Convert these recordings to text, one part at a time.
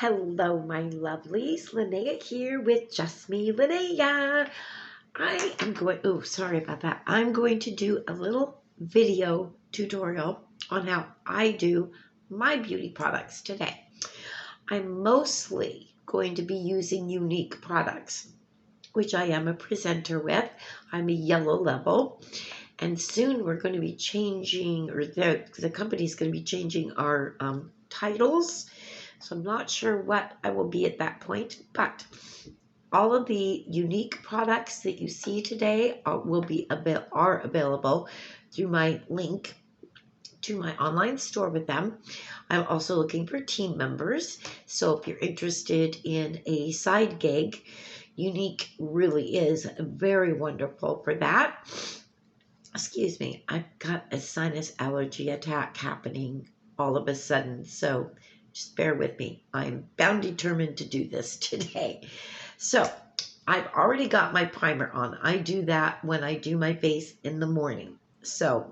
Hello, my lovelies. Linnea here with Just Me, Linnea. Sorry about that. I'm going to do a little video tutorial on how I do my beauty products today. I'm mostly going to be using Younique products, which I am a presenter with. I'm a yellow level. And soon we're going to be changing, or the company's going to be changing our titles. So I'm not sure what I will be at that point, but all of the Younique products that you see today are available through my link to my online store with them. I'm also looking for team members. So if you're interested in a side gig, Younique really is very wonderful for that. Excuse me, I've got a sinus allergy attack happening all of a sudden, so just bear with me. I'm bound determined to do this today. So I've already got my primer on. I do that when I do my face in the morning, so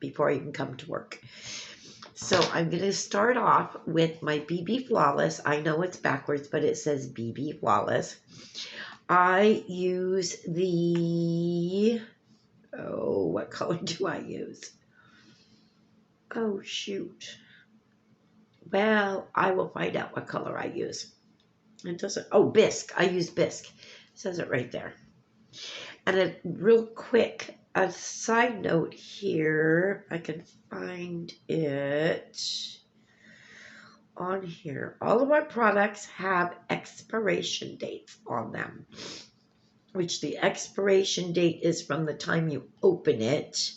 before I even come to work. So I'm going to start off with my BB Flawless. I know it's backwards, but it says BB Flawless. I use the... Oh, what color do I use? Oh, shoot. Well, I will find out what color I use. It doesn't... Oh, Bisque. I use Bisque. It says it right there. And a real quick, a side note here. I can find it on here. All of my products have expiration dates on them, which the expiration date is from the time you open it.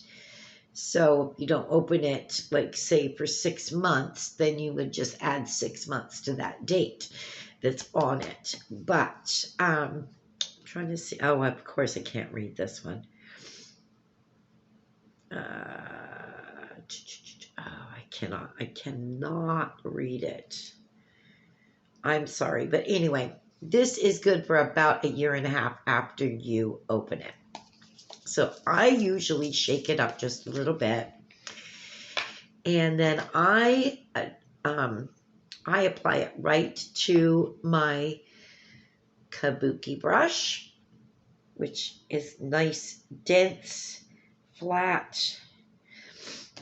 So if you don't open it, like say for 6 months, then you would just add 6 months to that date that's on it. But I'm trying to see. Oh, of course I can't read this one. I cannot read it. I'm sorry, but anyway, this is good for about 1.5 years after you open it. So I usually shake it up just a little bit, and then I apply it right to my kabuki brush, which is nice, dense, flat.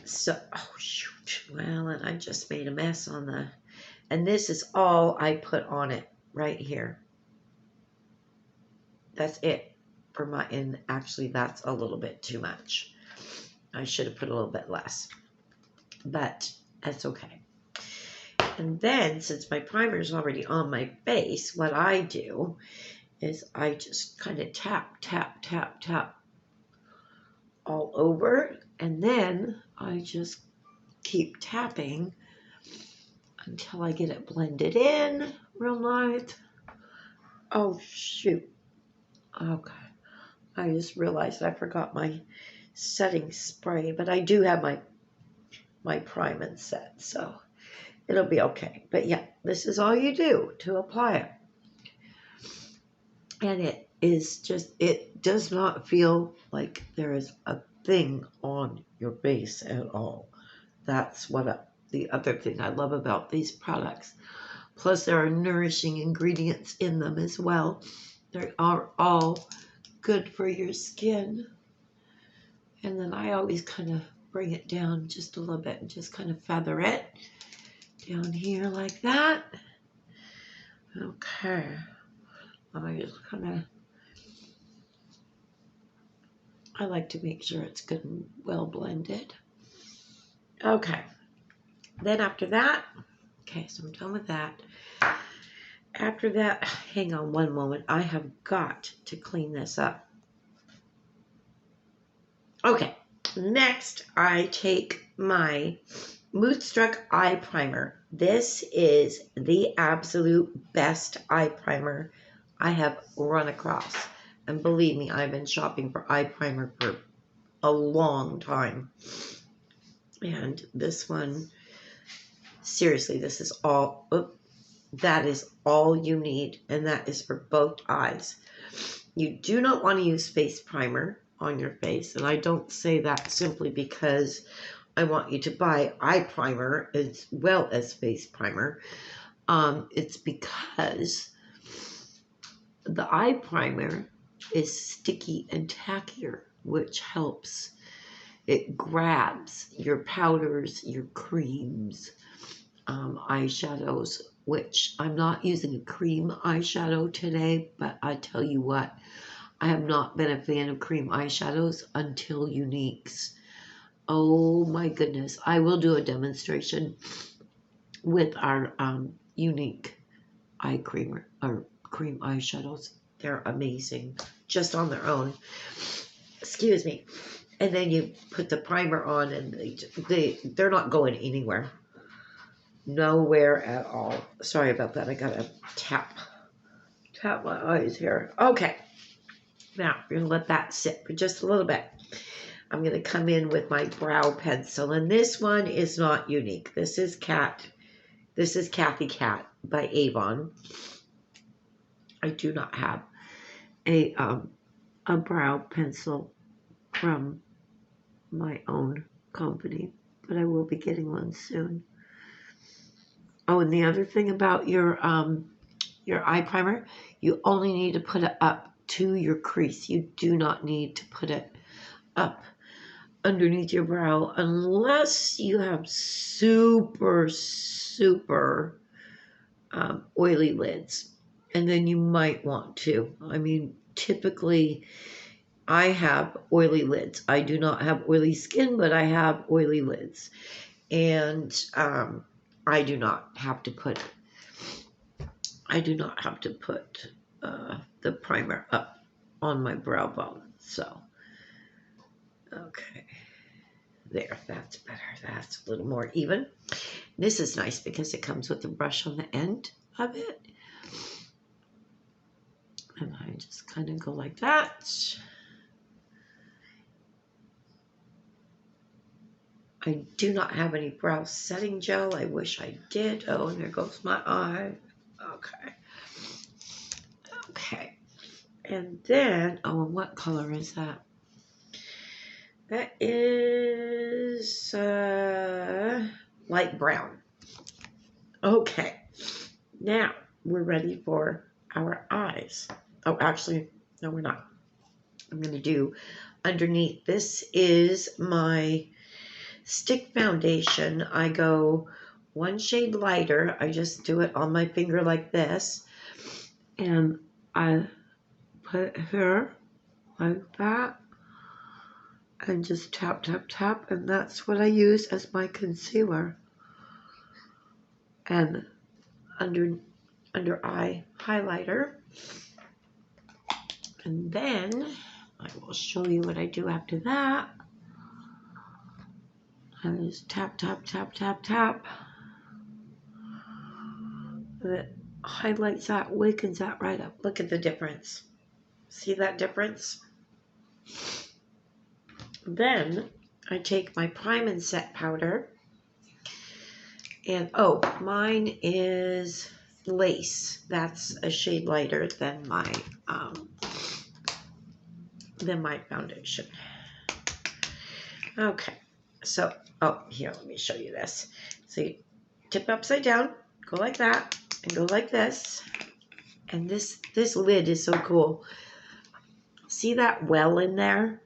So, oh shoot, well, and I just made a mess on the, and this is all I put on it right here. That's it. For my, and actually that's a little bit too much. I should have put a little bit less, but that's okay. And then since my primer is already on my face, what I do is I just kind of tap all over, and then I just keep tapping until I get it blended in real nice. Oh shoot. Okay. I just realized I forgot my setting spray, but I do have my prime and set, so it'll be okay. But yeah, this is all you do to apply it. And it is just, it does not feel like there is a thing on your face at all. That's what the other thing I love about these products. Plus there are nourishing ingredients in them as well. They are all good for your skin. And then I always kind of bring it down just a little bit and just kind of feather it down here like that. Okay. I just kind of, I like to make sure it's good and well blended. Okay. Then after that, okay, so I'm done with that. After that, hang on one moment. I have got to clean this up. Okay, next I take my Moodstruck Eye Primer. This is the absolute best eye primer I have run across. And believe me, I've been shopping for eye primer for a long time. And this one, seriously, this is all... that is all you need, and that is for both eyes. You do not want to use face primer on your face, and I don't say that simply because I want you to buy eye primer as well as face primer. It's because the eye primer is sticky and tackier, which helps. It grabs your powders, your creams, eyeshadows, which I'm not using a cream eyeshadow today, but I tell you what, I have not been a fan of cream eyeshadows until Younique's. Oh my goodness. I will do a demonstration with our Younique eye creamer or cream eyeshadows. They're amazing just on their own. Excuse me. And then you put the primer on and they're not going anywhere. Nowhere at all. Sorry about that. I gotta tap my eyes here. Okay. Now we're gonna let that sit for just a little bit. I'm gonna come in with my brow pencil, and this one is not Younique. This is Cathy Cat by Avon. I do not have a brow pencil from my own company, but I will be getting one soon. Oh, and the other thing about your eye primer, you only need to put it up to your crease. You do not need to put it up underneath your brow unless you have super oily lids, and then you might want to. I mean, typically I have oily lids. I do not have oily skin, but I have oily lids, and I do not have to put the primer up on my brow bone. So okay, there, that's better. That's a little more even. This is nice because it comes with a brush on the end of it. And I just kind of go like that. I do not have any brow setting gel. I wish I did. Oh, and there goes my eye. Okay. Okay. And then, oh, and what color is that? That is light brown. Okay. Now we're ready for our eyes. Oh, actually, no, we're not. I'm going to do underneath. This is my stick foundation. I go one shade lighter. I just do it on my finger like this. And I put it here like that. And just tap, tap, tap. And that's what I use as my concealer. And under eye highlighter. And then I will show you what I do after that. I just tap, tap, tap, tap, tap. It highlights that, wakens that right up. Look at the difference. See that difference? Then I take my Prime and Set powder. And oh, mine is Lace. That's a shade lighter than my foundation. Okay, so, oh, here, let me show you this. So you tip upside down, go like that, and go like this. And this lid is so cool. See that well in there?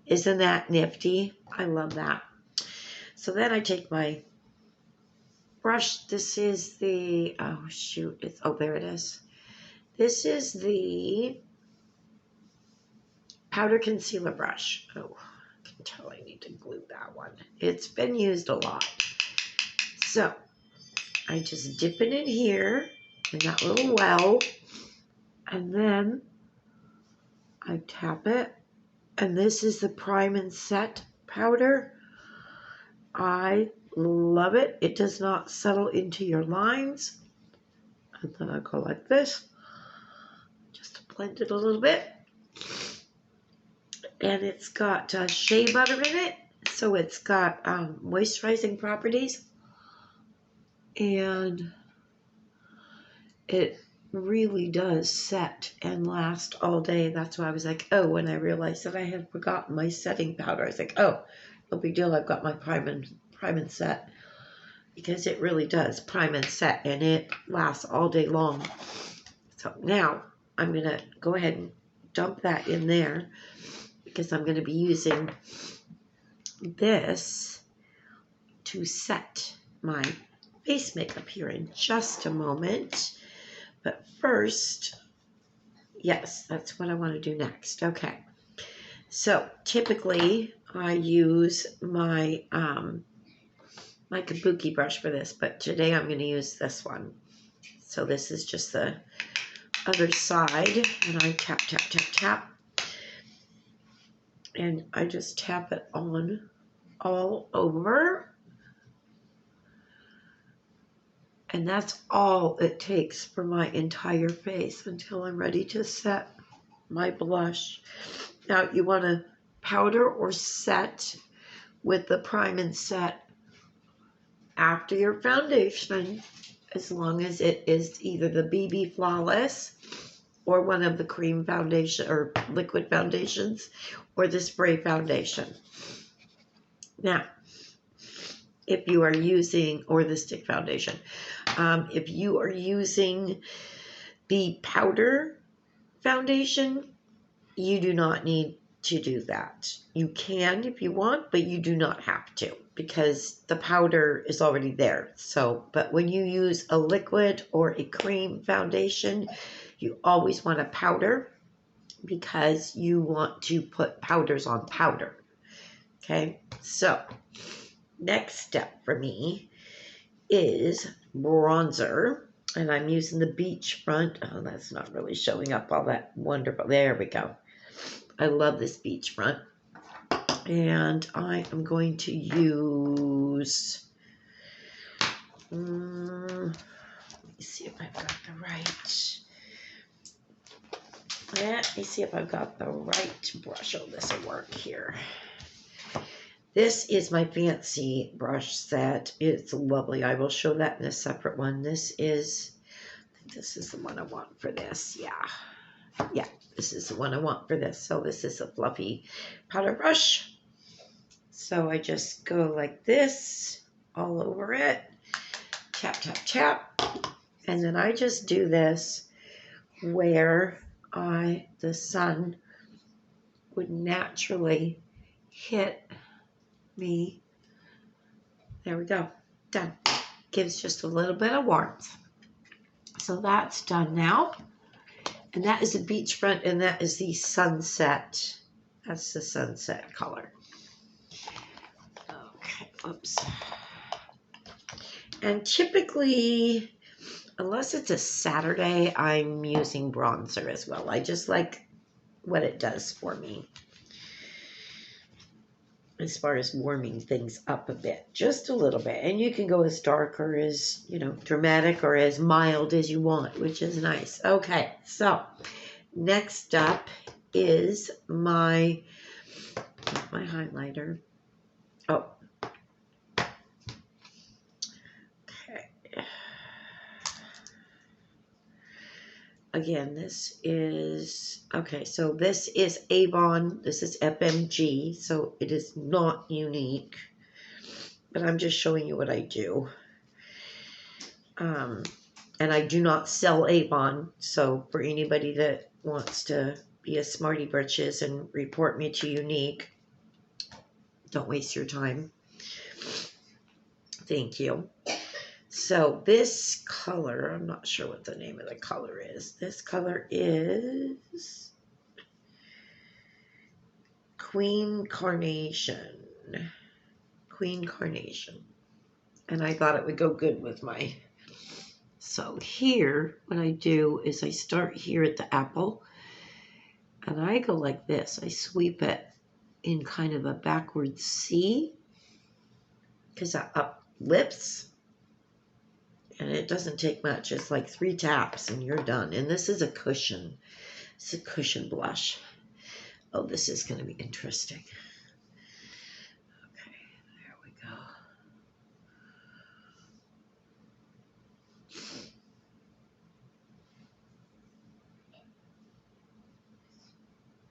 Isn't that nifty? I love that. So then I take my brush. This is the, oh shoot, oh, there it is. This is the powder concealer brush. Oh, I can tell I need to glue that one. It's been used a lot. So I just dip it in here in that little well, and then I tap it. And this is the Prime and Set powder. I love it. It does not settle into your lines. And then I go like this, just to blend it a little bit. And it's got shea butter in it, so it's got moisturizing properties. And it really does set and last all day. That's why I was like, oh, when I realized that I had forgotten my setting powder, I was like, oh, no big deal. I've got my Prime and Set. because it really does prime and set, and it lasts all day long. So now I'm going to go ahead and dump that in there because I'm going to be using this to set my face makeup here in just a moment. But first, yes, that's what I want to do next. Okay. So typically I use my my kabuki brush for this, but today I'm going to use this one. So this is just the other side, and I tap, tap, tap, tap, and I just tap it on all over. And that's all it takes for my entire face until I'm ready to set my blush. Now you want to powder or set with the prime and set after your foundation, as long as it is either the BB Flawless or one of the cream foundation or liquid foundations or the spray foundation. Now, if you are using, or the stick foundation, if you are using the powder foundation, you do not need to do that. You can if you want, but you do not have to because the powder is already there. So, but when you use a liquid or a cream foundation, you always want a powder because you want to put powders on powder. Okay, so next step for me is bronzer, and I'm using the Beachfront. Oh, that's not really showing up all that wonderful. There we go. I love this Beachfront, and I am going to use, let me see if I've got the right, let me see if I've got the right brush. Oh, this will work here. This is my fancy brush set. It's lovely. I will show that in a separate one. This is, I think this is the one I want for this. Yeah, this is the one I want for this. So this is a fluffy powder brush. So I just go like this all over it. Tap, tap, tap. And then I just do this where the sun would naturally hit me. There we go. Done. Gives just a little bit of warmth. So that's done now. And that is the Beachfront, and that is the sunset. That's the sunset color. Okay, oops. And typically, unless it's a Saturday, I'm using bronzer as well. I just like what it does for me as far as warming things up a bit, just a little bit. And you can go as dark or as, dramatic or as mild as you want, which is nice. Okay, so next up is my highlighter. Oh, okay. Again, this is, okay, so this is Avon. This is FMG, so it is not Younique, but I'm just showing you what I do. And I do not sell Avon, so for anybody that wants to be a smarty britches and report me to Younique, don't waste your time. Thank you. So this color, I'm not sure what the name of the color is. This color is Queen Carnation. Queen Carnation. And I thought it would go good with my... So here, what I do is I start here at the apple, and I go like this. I sweep it in kind of a backward C, because that uplifts. And it doesn't take much. It's like 3 taps and you're done. And this is a cushion. It's a cushion blush. Oh, this is going to be interesting. Okay, there we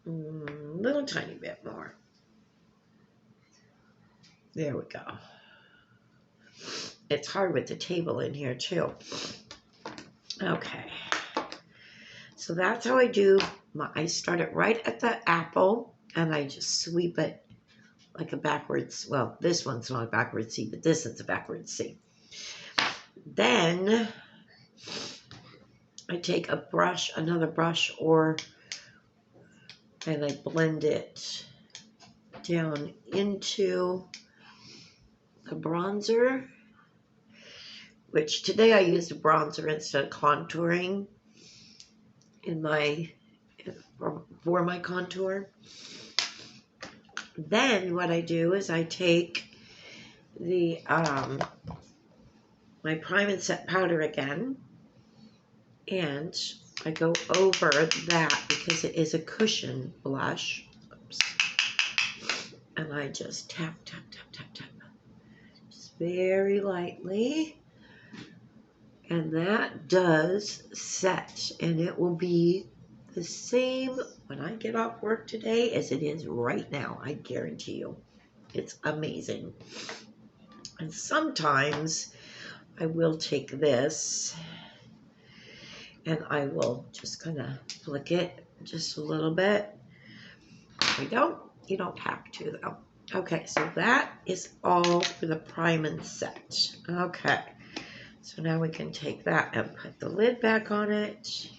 go. Little tiny bit more. There we go. it's hard with the table in here too. Okay. So that's how I do I start it right at the apple and I just sweep it like a backwards, well, this one's not a backwards C, but this is a backwards C. Then I take a brush, another brush, and I blend it down into the bronzer, which today I used a bronzer instead of contouring for my contour. Then what I do is I take the my Prime and Set powder again, and I go over that because it is a cushion blush. Oops. And I just tap, tap, tap, tap, tap. Just very lightly. And that does set. And it will be the same when I get off work today as it is right now. I guarantee you. It's amazing. And sometimes I will take this and I will just kind of flick it just a little bit. There we go. You don't have to though. Okay, so that is all for the Prime and Set. Okay, so now we can take that and put the lid back on it.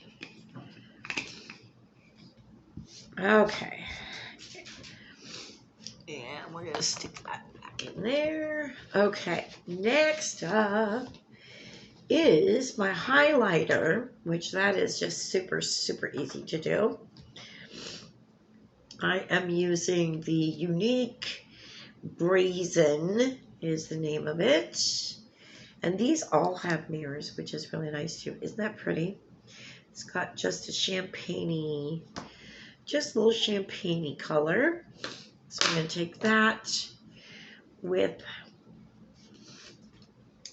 Okay. And we're going to stick that back in there. Okay, next up is my highlighter, which that is just super, super easy to do. I am using the Younique Brazen is the name of it. And these all have mirrors, which is really nice too. Isn't that pretty? It's got just a champagne-y, just a little champagne-y color. So I'm going to take that with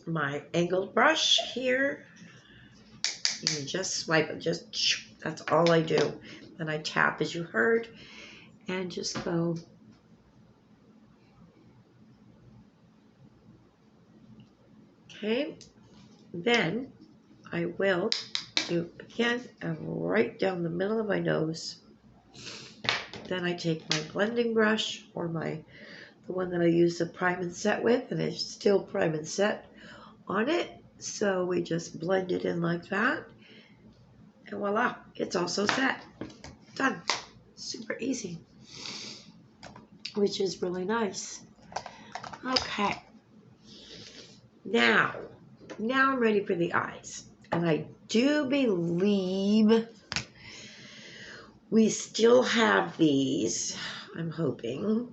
my angled brush here. You just swipe it, that's all I do. And I tap, as you heard, and just go. Okay, then I will do again and right down the middle of my nose. Then I take my blending brush or the one that I use the Prime and Set with, and it's still Prime and Set on it. So we just blend it in like that, and voila, it's also set. Done. Super easy, which is really nice. Okay. Now I'm ready for the eyes. And I do believe we still have these, I'm hoping,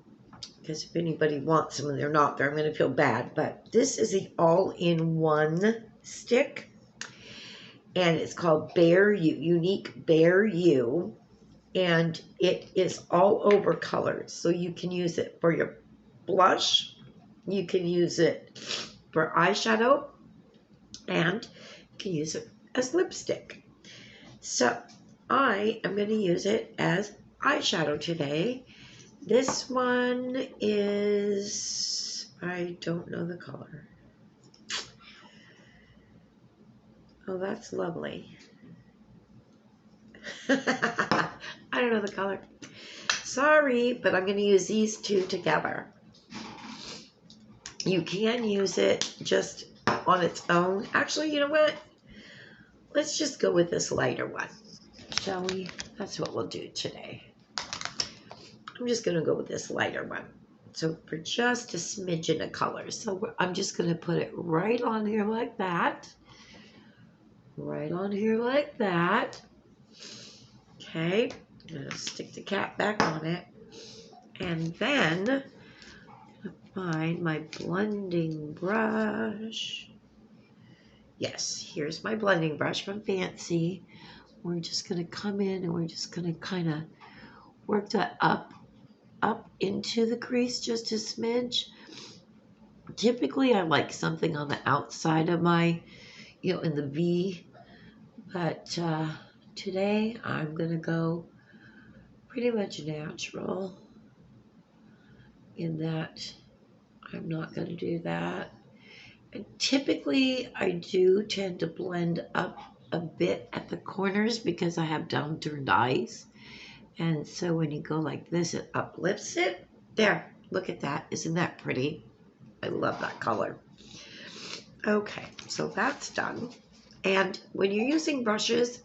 because if anybody wants them and they're not there, I'm going to feel bad. But this is the all-in-one stick, and it's called Bare You, Younique Bare You, and it is all over colors. So you can use it for your blush, you can use it for eyeshadow, and you can use it as lipstick. So I am going to use it as eyeshadow today. This one is, I don't know the color. Oh, that's lovely. I don't know the color. Sorry, but I'm going to use these two together. You can use it just on its own. Actually, you know what? Let's just go with this lighter one, shall we? That's what we'll do today. I'm just going to go with this lighter one. So for just a smidgen of color. So I'm just going to put it right on here like that. Right on here like that. Okay. I'm going to stick the cap back on it. And then find my blending brush. Yes, here's my blending brush from Fancy. We're just going to come in and we're just going to kind of work that up into the crease just a smidge. Typically, I like something on the outside of my, in the V. But today, I'm going to go pretty much natural in that I'm not going to do that. Typically, I do tend to blend up a bit at the corners because I have downturned eyes. And so when you go like this, it uplifts it. There, look at that. Isn't that pretty? I love that color. Okay, so that's done. And when you're using brushes,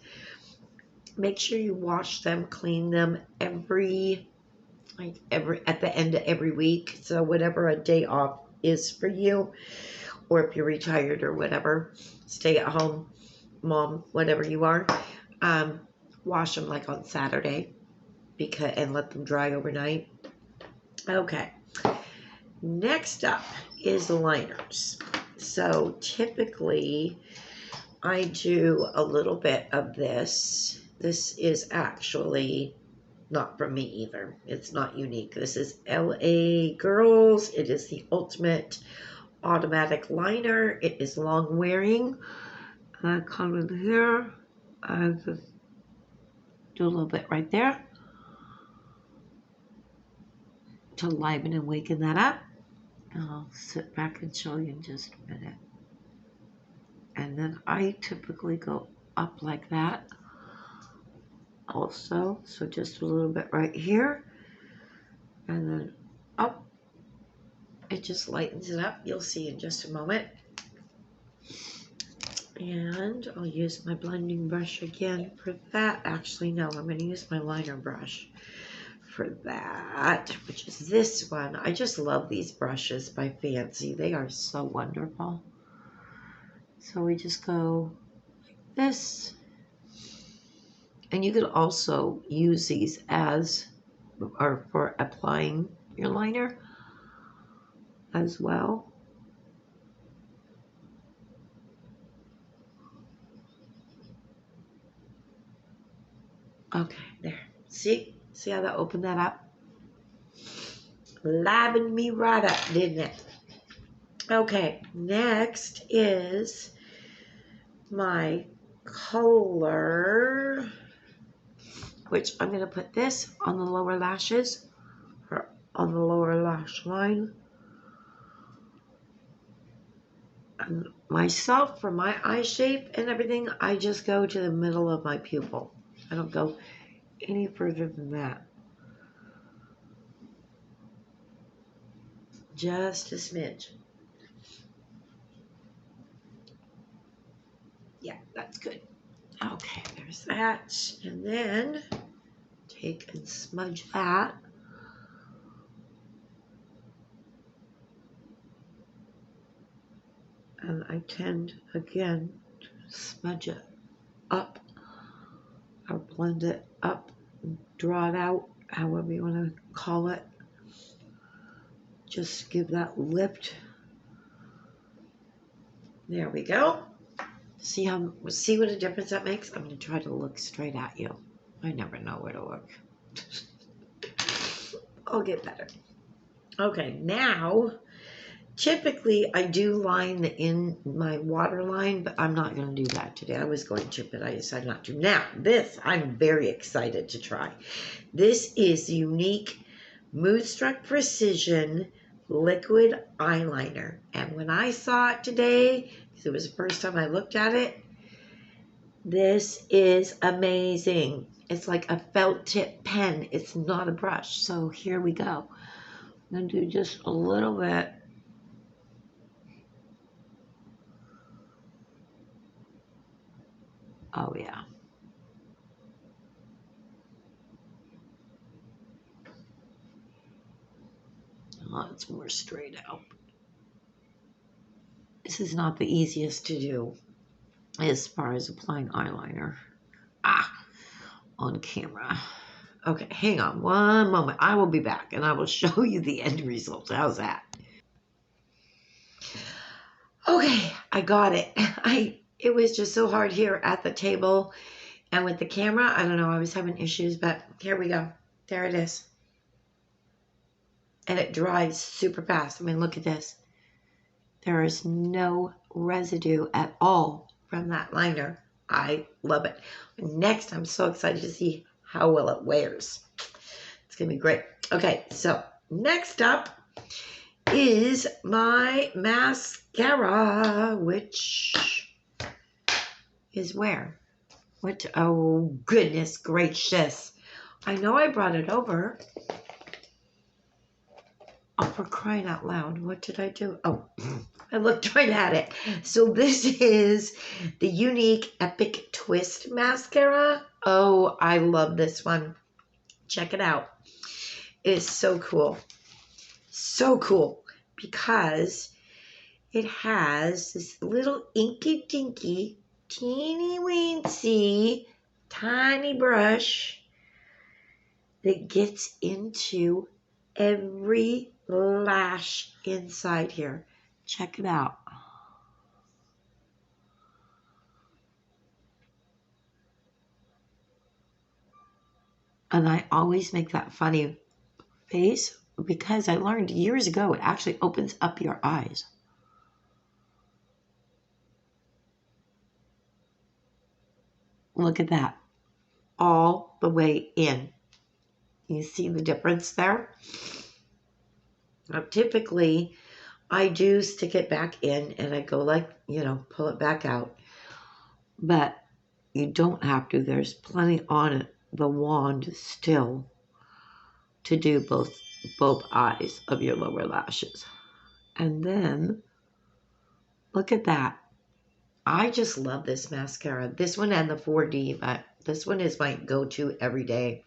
make sure you wash them, clean them at the end of every week. So whatever a day off is for you, or if you're retired or whatever, stay at home mom, whatever you are, wash them like on Saturday and let them dry overnight. Okay, next up is liners. So typically I do a little bit of this. This is actually not from me either. It's not Younique. This is LA Girls. It is the ultimate automatic liner. It is long wearing. I come in here. I just do a little bit right there to liven and waken that up. I'll sit back and show you in just a minute. And then I typically go up like that also. So just a little bit right here. And then up. It just lightens it up. You'll see in just a moment. And I'll use my blending brush again for that. Actually, no, I'm going to use my liner brush for that, which is this one. I just love these brushes by Fancy. They are so wonderful. So we just go like this. And you could also use these for applying your liner as well. Okay, there. See how that opened that up? Livened me right up, didn't it? Okay, next is my color, which I'm going to put this on the lower lashes, or on the lower lash line. And myself, for my eye shape and everything, I just go to the middle of my pupil. I don't go any further than that. Just a smidge. Yeah, that's good. Okay, there's that. And then take and smudge that. And I tend, again, to smudge it up or blend it up, draw it out, however you want to call it. Just give that lift. There we go. See what a difference that makes? I'm going to try to look straight at you. I never know where to look. I'll get better. Okay, now, typically I do line in my waterline, but I'm not going to do that today. I was going to, but I decided not to. Now, this I'm very excited to try. This is the Younique Moodstruck Precision Liquid Eyeliner. And when I saw it today, because it was the first time I looked at it, this is amazing. It's like a felt tip pen. It's not a brush. So here we go. I'm going to do just a little bit. Oh, yeah. Lots more straight out. This is not the easiest to do as far as applying eyeliner on camera. Okay, hang on one moment. I will be back and I will show you the end result. How's that? Okay, I got it. It was just so hard here at the table and with the camera. I don't know, I was having issues, but here we go. There it is. And it dries super fast. I mean, look at this. There is no residue at all from that liner. I love it. Next, I'm so excited to see how well it wears. It's going to be great. Okay, so next up is my mascara, which is where? What? Oh, goodness gracious. I know I brought it over. Oh, for crying out loud. What did I do? Oh, I looked right at it. So this is the Younique Epic Twist Mascara. Oh, I love this one. Check it out. It is so cool. So cool because it has this little inky dinky, teeny weensy, tiny brush that gets into every lash inside here. Check it out. And I always make that funny face because I learned years ago it actually opens up your eyes. Look at that. All the way in. You see the difference there? Now, typically, I do stick it back in and I go like, pull it back out. But you don't have to. There's plenty on it, the wand still, to do both eyes of your lower lashes. And then, look at that. I just love this mascara. This one and the 4D, but this one is my go-to every day.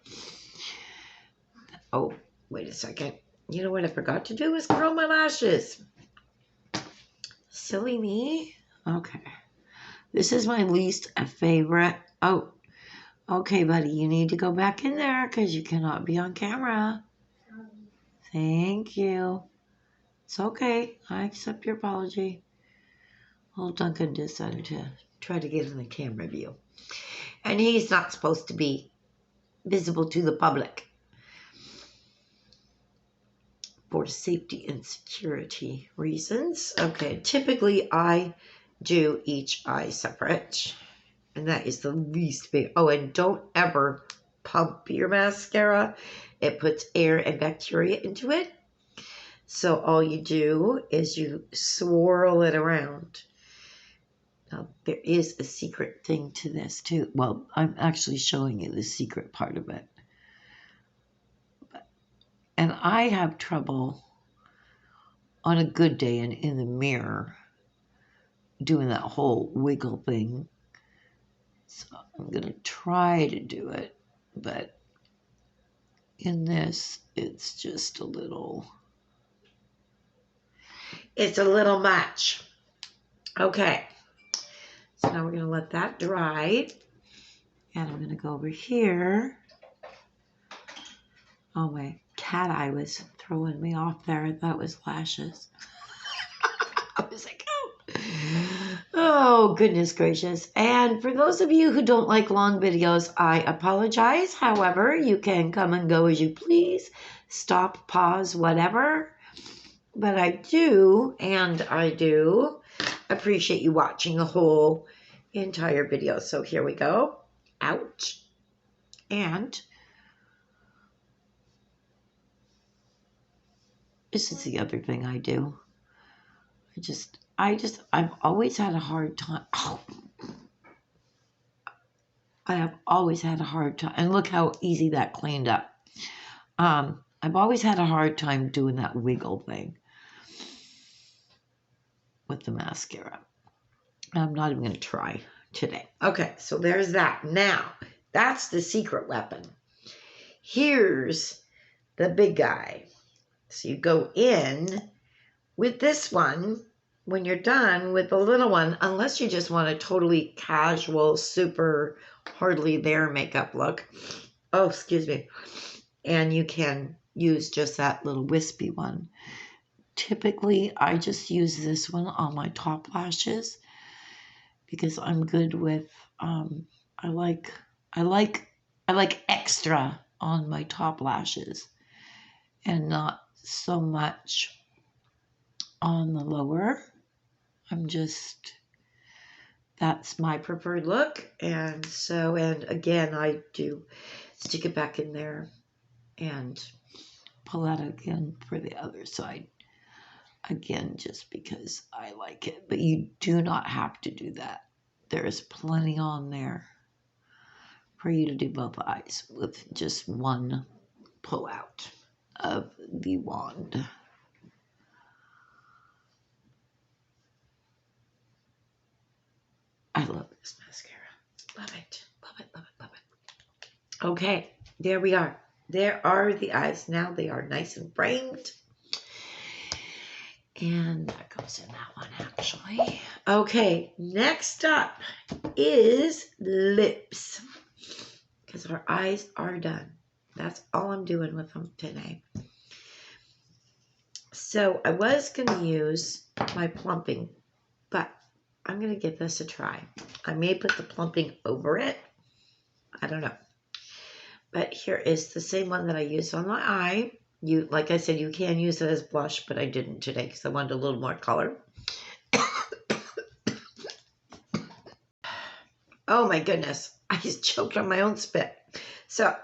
Oh, wait a second. You know what I forgot to do is curl my lashes. Silly me. Okay. This is my least favorite. Oh, okay, buddy. You need to go back in there because you cannot be on camera. Thank you. It's okay. I accept your apology. Well, Duncan decided to try to get in the camera view. And he's not supposed to be visible to the public for safety and security reasons. Okay, typically I do each eye separate. And that is the least big. Oh, and don't ever pump your mascara. It puts air and bacteria into it. So all you do is you swirl it around. Now, there is a secret thing to this too. Well, I'm actually showing you the secret part of it. And I have trouble on a good day and in the mirror doing that whole wiggle thing. So I'm going to try to do it. But in this, it's just a little... It's a little much. Okay. So now we're going to let that dry. And I'm going to go over here. Oh, my cat eye was throwing me off there. I thought it was lashes. I was like, oh, goodness gracious. And for those of you who don't like long videos, I apologize. However, you can come and go as you please. Stop, pause, whatever. But I do appreciate you watching the whole entire video. So here we go. Ouch. And this is the other thing I do. I've always had a hard time. Oh. I have always had a hard time. And look how easy that cleaned up. I've always had a hard time doing that wiggle thing with the mascara. I'm not even going to try today. Okay, so there's that. Now, that's the secret weapon. Here's the big guy. So you go in with this one when you're done with the little one, unless you just want a totally casual, super hardly there makeup look. Oh, excuse me. And you can use just that little wispy one. Typically, I just use this one on my top lashes because I'm good with, I like extra on my top lashes and not so much on the lower. That's my preferred look. And again, I do stick it back in there and pull out again for the other side. Again, just because I like it. But you do not have to do that. There is plenty on there for you to do both eyes with just one pull out of the wand. I love this mascara. Love it. Love it, love it, love it. Okay, there we are. There are the eyes. Now they are nice and framed. And that goes in that one, actually. Okay, next up is lips. Because our eyes are done. That's all I'm doing with them today. So I was going to use my plumping, but I'm going to give this a try. I may put the plumping over it. I don't know. But here is the same one that I used on my eye. Like I said, you can use it as blush, but I didn't today because I wanted a little more color. Oh my goodness, I just choked on my own spit. So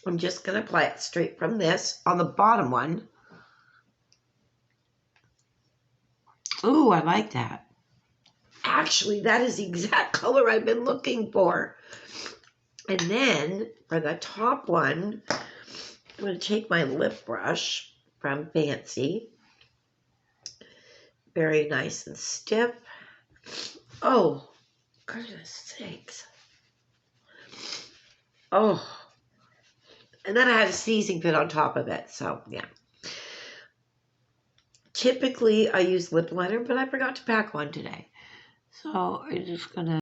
I'm just going to apply it straight from this on the bottom one. Ooh, I like that. Actually, that is the exact color I've been looking for. And then for the top one, I'm going to take my lip brush from Fancy. Very nice and stiff. Oh, goodness sakes. Oh. And then I had a sneezing fit on top of it. So, yeah. Typically, I use lip liner, but I forgot to pack one today. So, I'm just going to